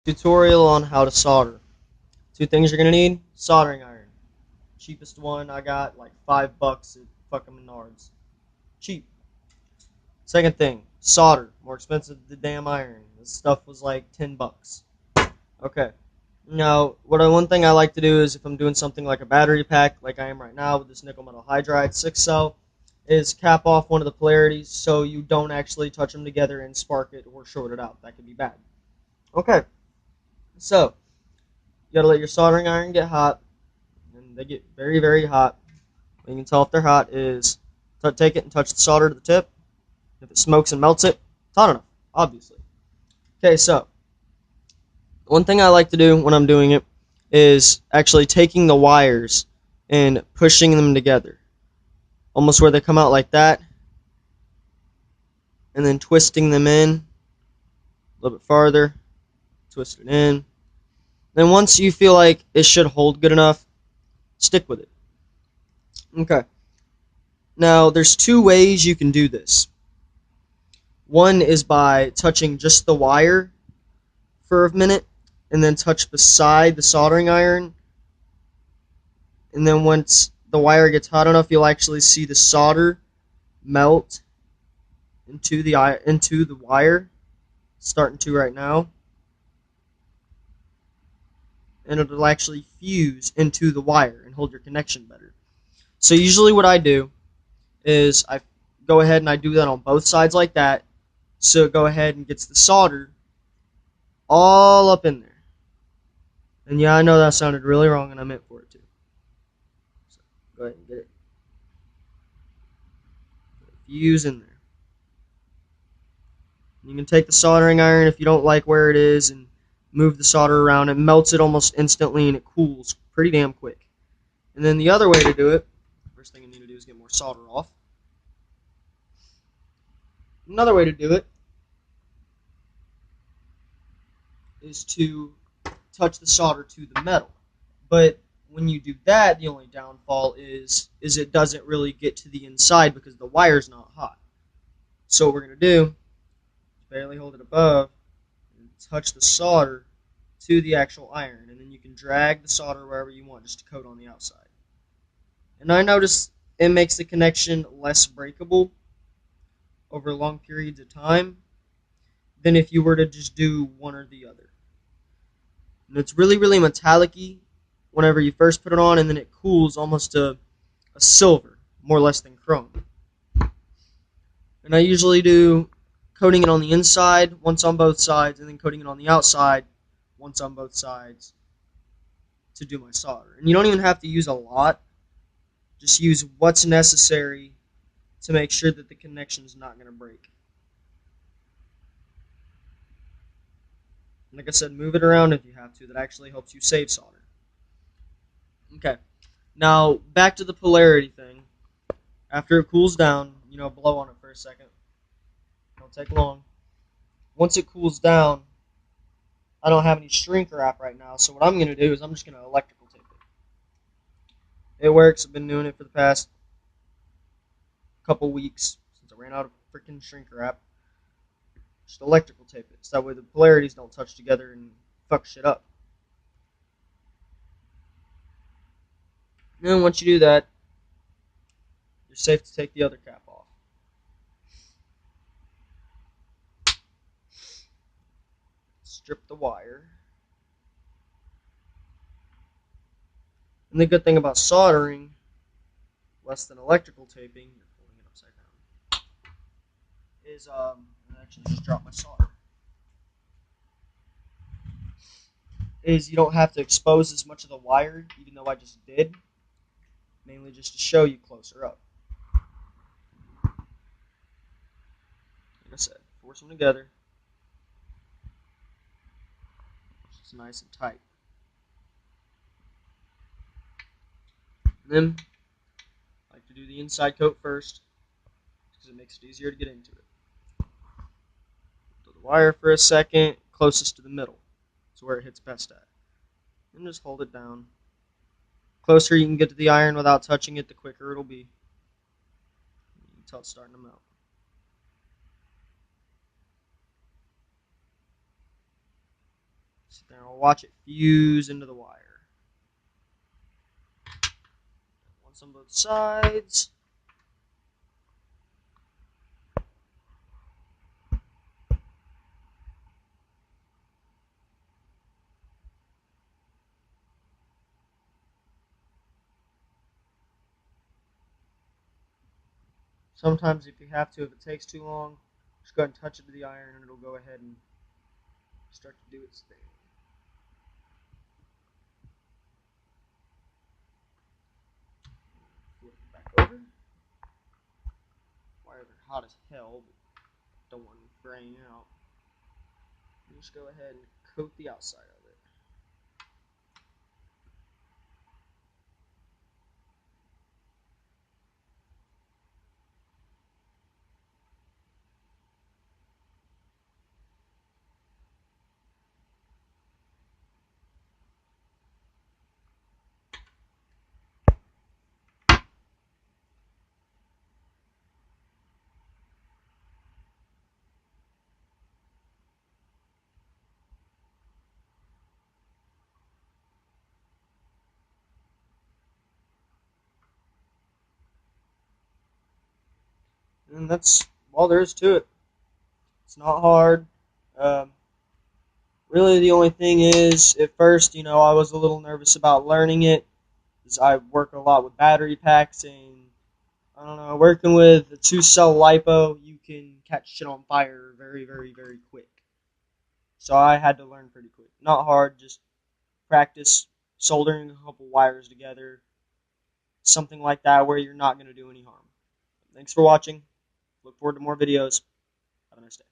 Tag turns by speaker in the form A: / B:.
A: Tutorial on how to solder. Two things you're gonna need: soldering iron. Cheapest one I got, like $5 at fucking Menards. Cheap. Second thing, solder. More expensive than the damn iron. This stuff was like $10. Okay. Now, one thing I like to do is if I'm doing something like a battery pack, like I am right now with this nickel metal hydride 6 cell, is cap off one of the polarities so you don't actually touch them together and spark it or short it out. That could be bad. Okay. So, you gotta let your soldering iron get hot, and they get very, very hot. You can tell if they're hot is take it and touch the solder to the tip. If it smokes and melts it, it's hot enough, obviously. Okay, so one thing I like to do when I'm doing it is actually taking the wires and pushing them together, almost where they come out like that, and then twisting them in a little bit farther, twist it in. Then once you feel like it should hold good enough, stick with it. Okay. Now, there's two ways you can do this. One is by touching just the wire for a minute, and then touch beside the soldering iron. And then once the wire gets hot enough, you'll actually see the solder melt into the wire, starting to right now. And it'll actually fuse into the wire and hold your connection better. So usually what I do is I go ahead and I do that on both sides like that. So it go ahead and gets the solder all up in there. And yeah, I know that sounded really wrong, and I meant for it to. So go ahead and get it. Fuse in there. You can take the soldering iron if you don't like where it is and move the solder around. It melts it almost instantly and it cools pretty damn quick. And then the other way to do it, first thing you need to do is get more solder off. Another way to do it is to touch the solder to the metal. But when you do that, the only downfall is it doesn't really get to the inside because the wire's not hot. So what we're going to do, barely hold it above, and touch the solder to the actual iron. And then you can drag the solder wherever you want just to coat on the outside. And I notice it makes the connection less breakable over long periods of time than if you were to just do one or the other. And it's really, really metallic-y whenever you first put it on, and then it cools almost to a silver, more or less than chrome. And I usually do coating it on the inside, once on both sides, and then coating it on the outside, once on both sides, to do my solder. And you don't even have to use a lot. Just use what's necessary to make sure that the connection is not going to break. Like I said, move it around if you have to. That actually helps you save solder. Okay. Now, back to the polarity thing. After it cools down, blow on it for a second. Don't take long. Once it cools down, I don't have any shrink wrap right now, so what I'm going to do is I'm just going to electrical tape it. It works. I've been doing it for the past couple weeks since I ran out of freaking shrink wrap. Just electrical tape it, so that way the polarities don't touch together and fuck shit up. And then once you do that, you're safe to take the other cap off. Strip the wire. And the good thing about soldering, less than electrical taping, you're holding it upside down, is I actually just dropped my solder. Is you don't have to expose as much of the wire, even though I just did, mainly just to show you closer up. Like I said, force them together. It's nice and tight. And then, I like to do the inside coat first, because it makes it easier to get into it. Throw the wire for a second, closest to the middle. That's where it hits best at. And just hold it down. The closer you can get to the iron without touching it, the quicker it'll be. Until it's starting to melt. sit there and I'll watch it fuse into the wire. Once on both sides. Sometimes if you have to, if it takes too long, just go ahead and touch it to the iron and it'll go ahead and start to do its thing. Flip it back over. Wires are hot as hell, but don't want them fraying out. And just go ahead and coat the outside of it. And that's all there is to it. It's not hard. Um, Really, the only thing is, at first, I was a little nervous about learning it, because I work a lot with battery packs, and I don't know, working with a 2-cell LiPo, you can catch shit on fire very, very, very quick. So I had to learn pretty quick. Not hard, just practice soldering a couple wires together, something like that, where you're not going to do any harm. Thanks for watching. Look forward to more videos. Have a nice day.